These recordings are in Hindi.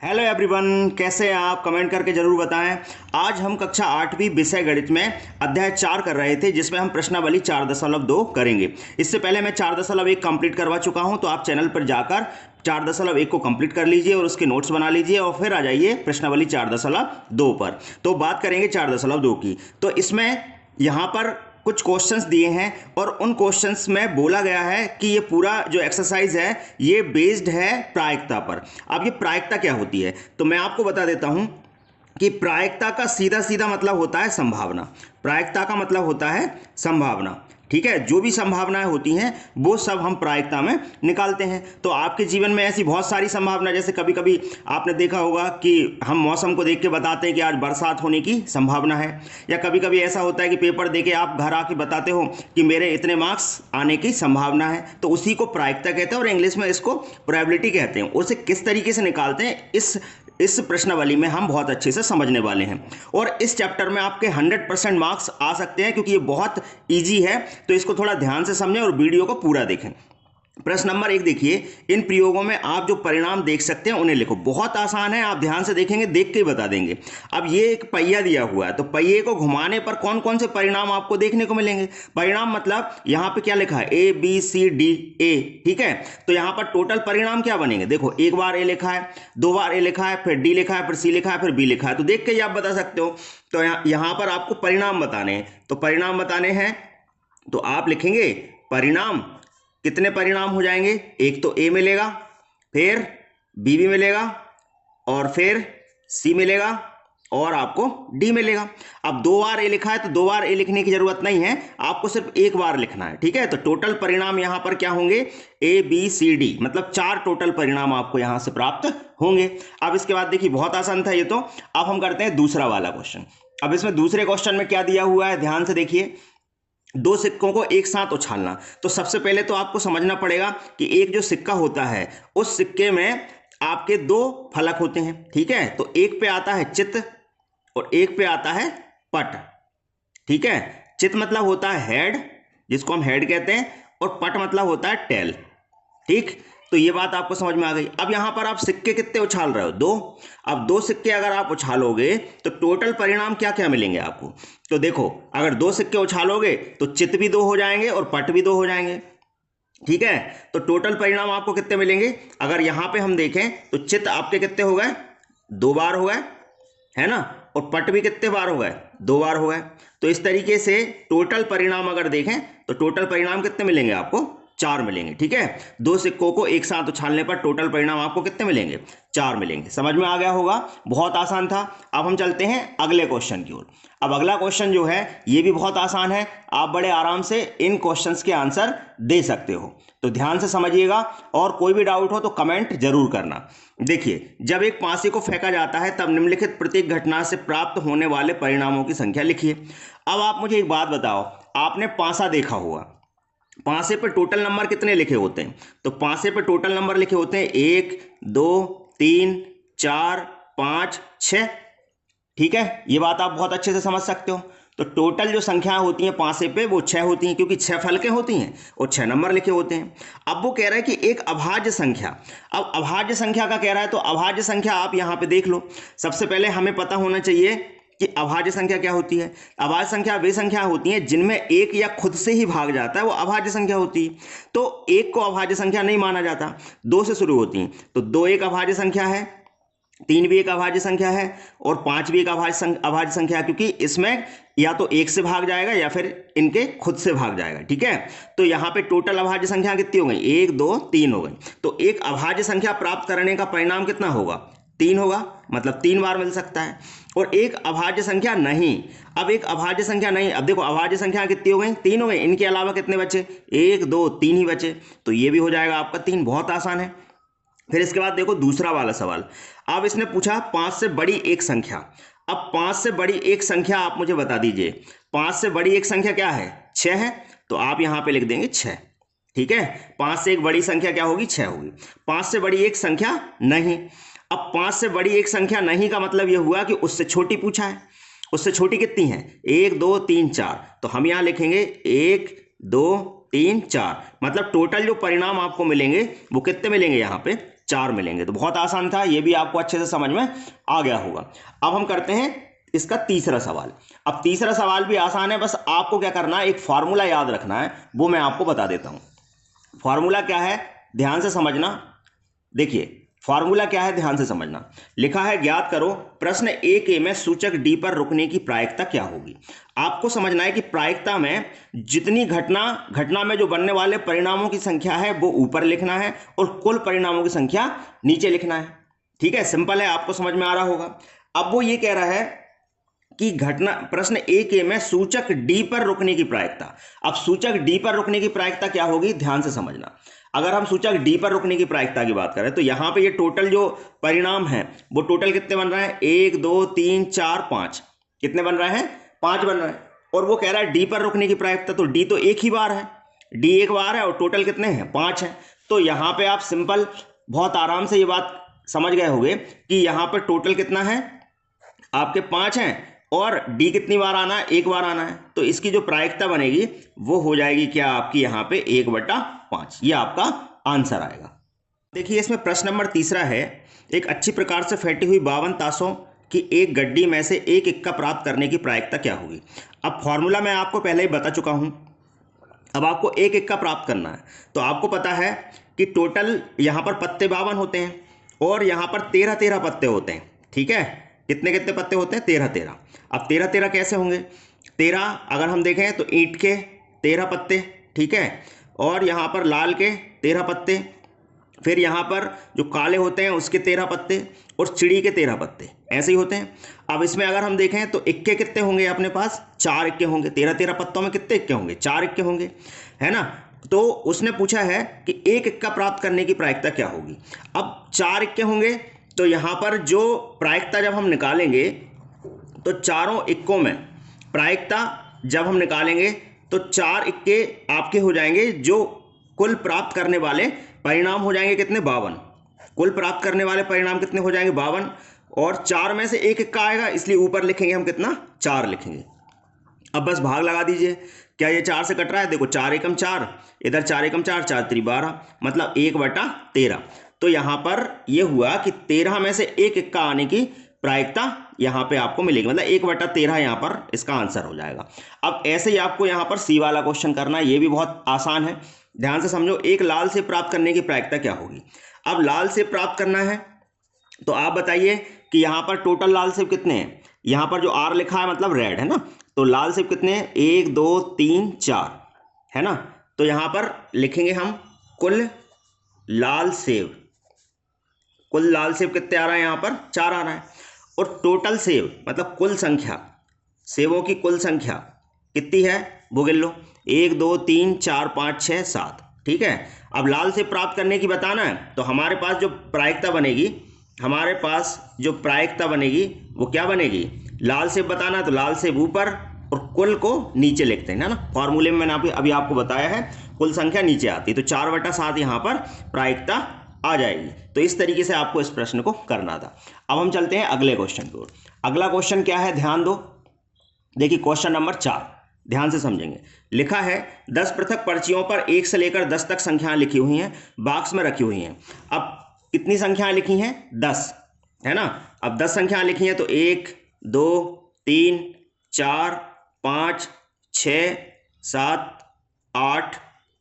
हेलो एवरीवन, कैसे हैं आप? कमेंट करके जरूर बताएं। आज हम कक्षा 8वीं विषय गणित में अध्याय 4 कर रहे थे, जिसमें हम प्रश्नावली 4.2 करेंगे। इससे पहले मैं 4.1 कंप्लीट करवा चुका हूं, तो आप चैनल पर जाकर 4.1 को कंप्लीट कर लीजिए और उसके नोट्स बना लीजिए और फिर आ जाइए प्रश्नावली 4.2 पर। तो बात करेंगे 4.2 की। तो इसमें यहाँ पर कुछ क्वेश्चंस दिए हैं और उन क्वेश्चंस में बोला गया है कि ये पूरा जो एक्सरसाइज है ये बेस्ड है प्रायिकता पर। अब ये प्रायिकता क्या होती है तो मैं आपको बता देता हूं कि प्रायिकता का सीधा सीधा मतलब होता है संभावना। प्रायिकता का मतलब होता है संभावना, ठीक है। जो भी संभावनाएं होती हैं वो सब हम प्रायिकता में निकालते हैं। तो आपके जीवन में ऐसी बहुत सारी संभावना, जैसे कभी कभी आपने देखा होगा कि हम मौसम को देख के बताते हैं कि आज बरसात होने की संभावना है, या कभी कभी ऐसा होता है कि पेपर दे के आप घर आके बताते हो कि मेरे इतने मार्क्स आने की संभावना है। तो उसी को प्रायिकता कहते हैं और इंग्लिश में इसको प्रोबेबिलिटी कहते हैं। उसे किस तरीके से निकालते हैं इस प्रश्नावली में हम बहुत अच्छे से समझने वाले हैं। और इस चैप्टर में आपके 100% मार्क्स आ सकते हैं, क्योंकि ये बहुत इजी है। तो इसको थोड़ा ध्यान से समझें और वीडियो को पूरा देखें। प्रश्न नंबर 1 देखिए, इन प्रयोगों में आप जो परिणाम देख सकते हैं उन्हें लिखो। बहुत आसान है, आप ध्यान से देखेंगे, देख के ही बता देंगे। अब ये एक पहिया दिया हुआ है, तो पहिए को घुमाने पर कौन कौन से परिणाम आपको देखने को मिलेंगे। परिणाम मतलब यहां पे क्या लिखा है, A B C D A, ठीक है। तो यहां पर टोटल परिणाम क्या बनेंगे, देखो एक बार ए लिखा है, दो बार ए लिखा है, फिर डी लिखा है, फिर सी लिखा है, फिर बी लिखा है। तो देख के ही आप बता सकते हो। तो यहां पर आपको परिणाम बताने हैं, तो परिणाम बताने हैं तो आप लिखेंगे परिणाम। कितने परिणाम हो जाएंगे, एक तो ए मिलेगा, फिर बी भी मिलेगा, और फिर सी मिलेगा, और आपको डी मिलेगा। अब दो बार ए लिखा है तो दो बार ए लिखने की जरूरत नहीं है, आपको सिर्फ एक बार लिखना है, ठीक है। तो टोटल परिणाम यहां पर क्या होंगे, ए बी सी डी, मतलब 4 टोटल परिणाम आपको यहां से प्राप्त होंगे। अब इसके बाद देखिए, बहुत आसान था ये तो। अब हम करते हैं दूसरा वाला क्वेश्चन। अब इसमें दूसरे क्वेश्चन में क्या दिया हुआ है, ध्यान से देखिए। दो सिक्कों को एक साथ उछालना। तो सबसे पहले तो आपको समझना पड़ेगा कि एक जो सिक्का होता है उस सिक्के में आपके 2 फलक होते हैं, ठीक है। तो एक पे आता है चित्त और एक पे आता है पट, ठीक है। चित्त मतलब होता है हेड, जिसको हम हेड कहते हैं, और पट मतलब होता है टेल, ठीक। तो ये बात आपको समझ में आ गई। अब यहां पर आप सिक्के कितने उछाल रहे हो, 2। अब 2 सिक्के अगर आप उछालोगे तो टोटल परिणाम क्या क्या मिलेंगे आपको। तो देखो, अगर 2 सिक्के उछालोगे तो चित्त भी 2 हो जाएंगे और पट भी 2 हो जाएंगे, ठीक है। तो टोटल परिणाम आपको कितने मिलेंगे, अगर यहां पे हम देखें तो चित्त आपके कितने हो गए, 2 बार हो गए, है ना। और पट भी कितने बार हो गए, 2 बार हो गए। तो इस तरीके से टोटल परिणाम अगर देखें तो टोटल परिणाम कितने मिलेंगे आपको, 4 मिलेंगे, ठीक है। 2 सिक्कों को एक साथ उछालने पर टोटल परिणाम आपको कितने मिलेंगे, 4 मिलेंगे। समझ में आ गया होगा, बहुत आसान था। अब हम चलते हैं अगले क्वेश्चन की ओर। अब अगला क्वेश्चन जो है ये भी बहुत आसान है, आप बड़े आराम से इन क्वेश्चंस के आंसर दे सकते हो। तो ध्यान से समझिएगा और कोई भी डाउट हो तो कमेंट जरूर करना। देखिए, जब एक पासे को फेंका जाता है तब निम्नलिखित प्रत्येक घटना से प्राप्त होने वाले परिणामों की संख्या लिखिए। अब आप मुझे एक बात बताओ, आपने पासा देखा होगा, पासे पे टोटल नंबर कितने लिखे होते हैं। तो पासे पे टोटल नंबर लिखे होते हैं 1 2 3 4 5 6, ठीक है। ये बात आप बहुत अच्छे से समझ सकते हो। तो टोटल जो संख्याएं होती हैं पासे पे वो 6 होती हैं, क्योंकि 6 फलकें होती हैं और 6 नंबर लिखे होते हैं। अब वो कह रहा है कि एक अभाज्य संख्या, अब अभाज्य संख्या का कह रहा है, तो अभाज्य संख्या आप यहां पे देख लो। सबसे पहले हमें पता होना चाहिए कि अभाज्य संख्या क्या होती है। अभाज्य संख्या वे संख्या होती हैं जिनमें एक या खुद से ही भाग जाता है, वो अभाज्य संख्या होती है। तो एक को अभाज्य संख्या नहीं माना जाता, 2 से शुरू होती हैं। तो 2 एक अभाज्य संख्या है, 3 भी एक अभाज्य संख्या है, और 5 भी एक अभाज्य संख्या है, क्योंकि इसमें या तो एक से भाग जाएगा या फिर इनके खुद से भाग जाएगा, ठीक है। तो यहां पे टोटल अभाज्य संख्या कितनी हो गई, 1 2 3 हो गई। तो एक अभाज्य संख्या प्राप्त करने का परिणाम कितना होगा, 3 होगा, मतलब 3 बार मिल सकता है। और एक अभाज्य संख्या नहीं, अब एक अभाज्य संख्या नहीं, अब देखो अभाज्य संख्या कितनी हो गई, 3 हो गई, इनके अलावा कितने बचे, 1 2 3 ही बचे। तो ये भी हो जाएगा आपका 3, बहुत आसान है। फिर इसके बाद देखो दूसरा वाला सवाल। अब इसने पूछा 5 से बड़ी एक संख्या। अब 5 से बड़ी एक संख्या आप मुझे बता दीजिए, 5 से बड़ी एक संख्या क्या है, 6 है। तो आप यहां पे लिख देंगे 6, ठीक है। 5 से एक बड़ी संख्या क्या होगी, 6 होगी। 5 से बड़ी एक संख्या नहीं। अब 5 से बड़ी एक संख्या नहीं का मतलब यह हुआ कि उससे छोटी पूछा है। उससे छोटी कितनी है, 1 2 3 4। तो हम यहां लिखेंगे 1 2 3 4, मतलब टोटल जो परिणाम आपको मिलेंगे वो कितने मिलेंगे, यहां पे 4 मिलेंगे। तो बहुत आसान था, ये भी आपको अच्छे से समझ में आ गया होगा। अब हम करते हैं इसका तीसरा सवाल। अब तीसरा सवाल भी आसान है, बस आपको क्या करना है, एक फॉर्मूला याद रखना है, वो मैं आपको बता देता हूं। फॉर्मूला क्या है, ध्यान से समझना। देखिए फॉर्मूला क्या है, ध्यान से समझना। लिखा है, ज्ञात करो प्रश्न 1A में सूचक डी पर रुकने की प्रायिकता क्या होगी। आपको समझना है कि प्रायिकता में जितनी घटना में जो बनने वाले परिणामों की संख्या है वो ऊपर लिखना है और कुल परिणामों की संख्या नीचे लिखना है। ठीक है, सिंपल है, आपको समझ में आ रहा होगा। अब वो ये कह रहा है कि प्रश्न 1A में सूचक डी पर रुकने की प्रायिकता। अब सूचक डी पर रुकने की प्रायिकता क्या होगी, ध्यान से समझना। अगर हम सूचक डी पर रुकने की प्रायिकता की बात करें तो यहां पे ये टोटल जो परिणाम है वो टोटल कितने बन रहे हैं, 1 2 3 4 5, कितने बन रहे हैं, 5 बन रहे हैं। और वो कह रहा है डी पर रुकने की प्रायिकता, तो डी तो एक ही बार है, डी एक बार है और टोटल कितने हैं, 5 है। तो यहां पे आप सिंपल बहुत आराम से ये बात समझ गए होंगे कि यहां पर टोटल कितना है, आपके 5 हैं और डी कितनी बार आना है, एक बार आना है। तो इसकी जो प्रायिकता बनेगी वो हो जाएगी क्या, आपकी यहाँ पे 1/5। ये आपका आंसर आएगा। देखिए इसमें प्रश्न नंबर तीसरा है, एक अच्छी प्रकार से फेंटी हुई 52 ताशों की एक गड्डी में से एक इक्का प्राप्त करने की प्रायिकता क्या होगी। अब फॉर्मूला मैं आपको पहले ही बता चुका हूं, अब आपको एक इक्का प्राप्त करना है। तो आपको पता है कि टोटल यहाँ पर पत्ते 52 होते हैं और यहाँ पर 13 पत्ते होते हैं। ठीक है, कितने कितने पत्ते होते हैं, 13। अब 13 कैसे होंगे, 13 अगर हम देखें तो ईंट के 13 पत्ते, ठीक है, और यहाँ पर लाल के 13 पत्ते, फिर यहाँ पर जो काले होते हैं उसके 13 पत्ते और चिड़ी के 13 पत्ते, ऐसे ही होते हैं। अब इसमें अगर हम देखें तो इक्के कितने होंगे अपने पास, 4 इक्के होंगे। 13 पत्तों में कितने इक्के होंगे, 4 इक्के होंगे, है ना। तो उसने पूछा है कि एक इक्का प्राप्त करने की प्रायिकता क्या होगी। अब 4 इक्के होंगे तो यहाँ पर जो प्रायिकता जब हम निकालेंगे तो चारों इक्कों में प्रायिकता जब हम निकालेंगे तो 4 इक्के आपके हो जाएंगे, जो कुल प्राप्त करने वाले परिणाम हो जाएंगे कितने, 52। कुल प्राप्त करने वाले परिणाम कितने हो जाएंगे, 52, और 4 में से एक इक्का आएगा, इसलिए ऊपर लिखेंगे हम कितना, 4 लिखेंगे। अब बस भाग लगा दीजिए, क्या ये 4 से कट रहा है, देखो 4 एकम 4, इधर 4 एकम 4, 4 3 12, मतलब 1/13। तो यहां पर यह हुआ कि 13 में से एक इक्का आने की प्रायिकता यहां पे आपको मिलेगी, मतलब 1/13 यहां पर इसका आंसर हो जाएगा। अब ऐसे ही आपको यहां पर सी वाला क्वेश्चन करना है, ये भी बहुत आसान है, ध्यान से समझो। एक लाल सेब प्राप्त करने की प्रायिकता क्या होगी। अब लाल सेब प्राप्त करना है तो आप बताइए कि यहां पर टोटल लाल सेब कितने हैं, यहां पर जो आर लिखा है मतलब रेड है ना, तो लाल सेब कितने हैं, 1 2 3 4, है ना। तो यहां पर लिखेंगे हम कुल लाल सेब, कुल लाल सेब कितने आ रहा है, यहां पर 4 आ रहा है। और टोटल सेब मतलब कुल संख्या, सेबों की कुल संख्या कितनी है वो गिन लो, 1 2 3 4 5 6 7, ठीक है। अब लाल सेब प्राप्त करने की बताना है तो हमारे पास जो प्रायिकता बनेगी, हमारे पास जो प्रायिकता बनेगी वो क्या बनेगी, लाल सेब बताना है तो लाल सेब ऊपर और कुल को नीचे लिखते हैं, है ना। फॉर्मूले में मैंने अभी आपको बताया है कुल संख्या नीचे आती है, तो 4/7 यहाँ पर प्रायिकता आ जाएगी। तो इस तरीके से आपको इस प्रश्न को करना था। अब हम चलते हैं अगले क्वेश्चन की ओर। अगला क्वेश्चन क्या है, ध्यान दो। देखिए क्वेश्चन नंबर 4, ध्यान से समझेंगे। लिखा है 10 पृथक पर्चियों पर 1 से लेकर 10 तक संख्याएं लिखी हुई हैं, बॉक्स में रखी हुई हैं। अब कितनी संख्याएं लिखी हैं, 10, है ना। अब 10 संख्याएं लिखी हैं तो 1 2 3 4 5 6 7 8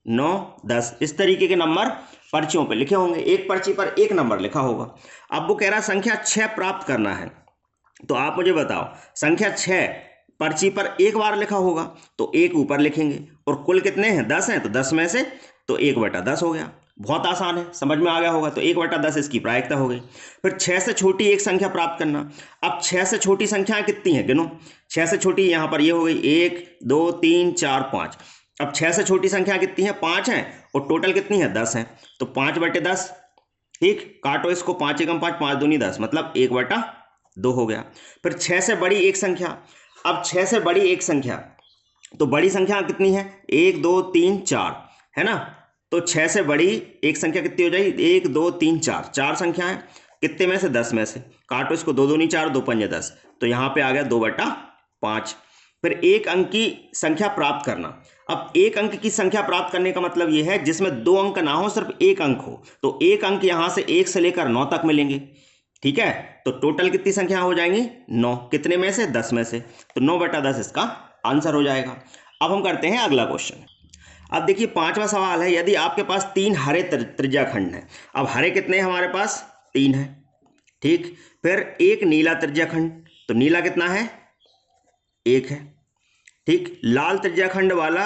9 10, इस तरीके के नंबर पर्चियों पे लिखे होंगे, एक पर्ची पर एक नंबर लिखा होगा। अब वो कह रहा है संख्या 6 प्राप्त करना है, तो आप मुझे बताओ संख्या 6 पर्ची पर एक बार लिखा होगा तो एक ऊपर लिखेंगे, और कुल कितने हैं, 10 हैं, तो 10 में से तो 1/10 हो गया। बहुत आसान है, समझ में आ गया होगा। तो 1/10 इसकी प्रायिकता हो गई। फिर 6 से छोटी एक संख्या प्राप्त करना। अब 6 से छोटी संख्याएं कितनी हैं, गिनो। 6 से छोटी यहां पर ये हो गई 1 2 3 4 5। अब 6 से छोटी संख्या कितनी है, 5 है, और टोटल कितनी है, 10 है, तो 5/10, ठीक। काटो इसको, 5 एकम 5, 5 दूनी 10, मतलब 1/2 हो गया। फिर 6 से बड़ी एक संख्या। अब 6 से बड़ी एक संख्या, तो बड़ी संख्या कितनी है, 1 2 3 4, है ना। तो 6 से बड़ी एक संख्या कितनी हो जाएगी, 1 2 3 4, 4 संख्या है, कितने में से, 10 में से। काटो इसको, 2 दूनी 4, 2 पंजे 10, तो यहां पे आ गया 2/5। फिर एक अंक की संख्या प्राप्त करना। अब एक अंक की संख्या प्राप्त करने का मतलब यह है जिसमें 2 अंक ना हो, सिर्फ एक अंक हो। तो एक अंक यहां से 1 से लेकर 9 तक मिलेंगे। ठीक है, तो टोटल कितनी संख्या हो जाएंगी? 9। कितने में से? 10 में से। तो 9/10 इसका आंसर हो जाएगा। अब हम करते हैं अगला क्वेश्चन। अब देखिए 5वां सवाल है, यदि आपके पास 3 हरे त्रिज्याखंड हैं। अब हरे कितने हैं हमारे पास? 3 है। ठीक, फिर एक नीला त्रिज्याखंड, तो नीला कितना है? 1 है। ठीक, लाल त्रिज्याखंड वाला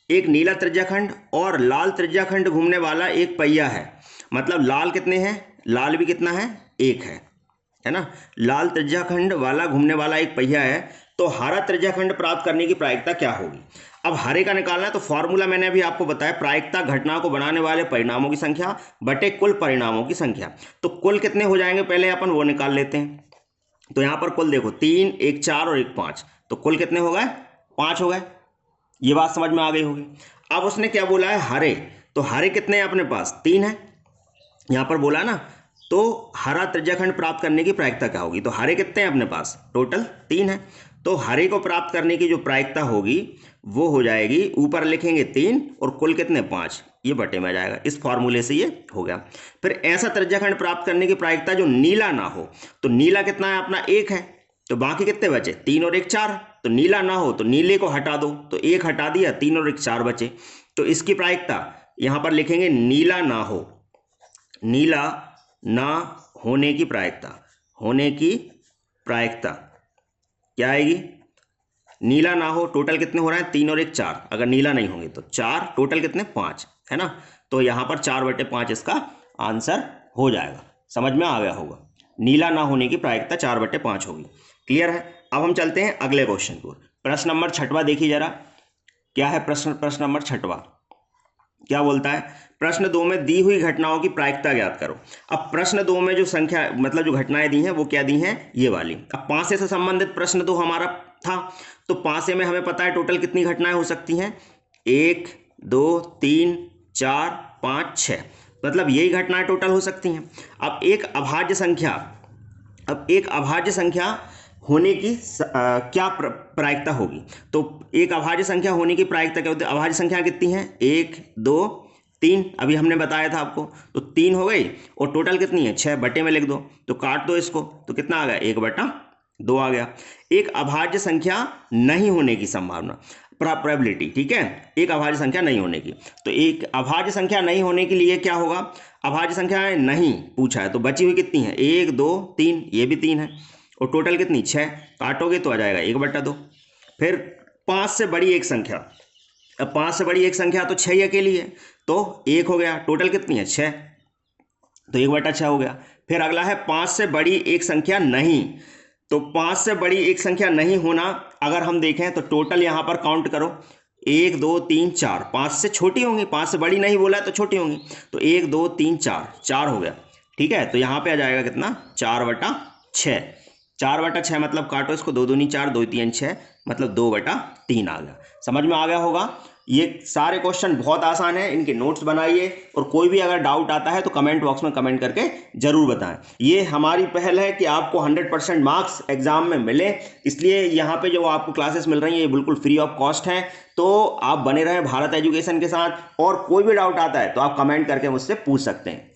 एक नीला त्रिज्याखंड और लाल त्रिज्याखंड घूमने वाला एक पहिया है। मतलब लाल कितने हैं? लाल भी कितना है? 1 है ना। लाल त्रिज्याखंड वाला घूमने वाला एक पहिया है, तो हरा त्रिज्याखंड प्राप्त करने की प्रायिकता क्या होगी? अब हरे का निकालना है तो फॉर्मूला मैंने अभी आपको बताया, प्रायिकता घटना को बनाने वाले परिणामों की संख्या बटे कुल परिणामों की संख्या। तो कुल कितने हो जाएंगे पहले अपन वो निकाल लेते हैं। तो यहां पर कुल देखो 3, एक 4 और एक 5, तो कुल कितने हो गए? 5 हो गए। ये बात समझ में आ गई होगी। अब उसने क्या बोला है? हरे। तो हरे कितने हैं अपने पास? 3 है। यहां पर बोला ना, तो हरा त्रिज्याखंड प्राप्त करने की प्रायिकता क्या होगी? तो हरे कितने हैं अपने पास? टोटल 3 है। तो हरे को प्राप्त करने की जो प्रायिकता होगी वो हो जाएगी, ऊपर लिखेंगे 3 और कुल कितने? 5, ये बटे में आ जाएगा। इस फॉर्मूले से ये हो गया। फिर ऐसा त्रिज्याखंड प्राप्त करने की प्रायिकता जो नीला ना हो, तो नीला कितना है अपना? 1 है। तो बाकी कितने बचे? 3 और 1 4। तो नीला ना हो तो नीले को हटा दो, तो 1 हटा दिया, 3 और 1 4 बचे। तो इसकी प्रायिकता यहां पर लिखेंगे नीला ना हो, नीला ना होने की प्रायिकता, होने की प्रायिकता क्या आएगी? नीला ना हो, टोटल कितने हो रहे हैं? 3 और 1 4। अगर नीला नहीं होंगे तो 4, टोटल कितने? 5 है ना। तो यहां पर 4/5 इसका आंसर हो जाएगा। समझ में आ गया होगा। नीला ना होने की प्रायिकता 4/5 होगी। क्लियर है। अब हम चलते हैं अगले क्वेश्चन पर। प्रश्न नंबर 6वां देखिए जरा, क्या है प्रश्न नंबर 6वां। क्या बोलता है? प्रश्न 2 में दी हुई घटनाओं की प्रायिकता ज्ञात करो। अब प्रश्न 2 में जो संख्या मतलब जो घटनाएं दी हैं वो क्या दी हैं? ये वाली। अब पांसे से संबंधित प्रश्न तो हमारा था, तो पांसे में हमें पता है टोटल कितनी घटनाएं हो सकती हैं? 1 2 3 4 5 6, मतलब यही घटनाएं टोटल हो सकती हैं। अब एक अभाज्य संख्या होने की क्या प्रायिकता होगी? तो एक अभाज्य संख्या होने की प्रायिकता क्या होती है? अभाज्य संख्या कितनी है? 1 2 3, अभी हमने बताया था आपको। तो 3 हो गई और टोटल कितनी है? 6, बटे में लिख दो, तो काट दो इसको, तो कितना आ गया? 1/2 आ गया। एक अभाज्य संख्या नहीं होने की संभावना, प्रोबेबिलिटी। ठीक है, एक अभाज्य संख्या नहीं होने की। तो एक अभाज्य संख्या नहीं होने के लिए क्या होगा? अभाज्य संख्या नहीं पूछा है, तो बची हुई कितनी है? 1 2 3, ये भी 3 है और टोटल कितनी? 6। काटोगे तो आ जाएगा 1/2। फिर 5 से बड़ी एक संख्या, अब 5 से बड़ी एक संख्या तो 6 ही अकेली है, तो 1 हो गया। टोटल कितनी है? 6, तो 1/6 हो गया। फिर अगला है 5 से बड़ी एक संख्या नहीं। तो 5 से बड़ी एक संख्या नहीं होना अगर हम देखें तो टोटल यहां पर काउंट करो, 1 2 3 4, 5 से छोटी होंगी, 5 से बड़ी नहीं बोला है तो छोटी होंगी। तो 1 2 3 4, 4 हो गया। ठीक है, तो यहां पे आ जाएगा कितना? 4/6। 4/6 मतलब काटो इसको, 2 दूनी 4, 2 3 6, मतलब 2/3 आ गया। समझ में आ गया होगा। ये सारे क्वेश्चन बहुत आसान है, इनके नोट्स बनाइए और कोई भी अगर डाउट आता है तो कमेंट बॉक्स में कमेंट करके जरूर बताएं। ये हमारी पहल है कि आपको 100% मार्क्स एग्जाम में मिले, इसलिए यहाँ पे जो आपको क्लासेस मिल रही हैं ये बिल्कुल फ्री ऑफ कॉस्ट हैं। तो आप बने रहें भारत एजुकेशन के साथ, और कोई भी डाउट आता है तो आप कमेंट करके मुझसे पूछ सकते हैं।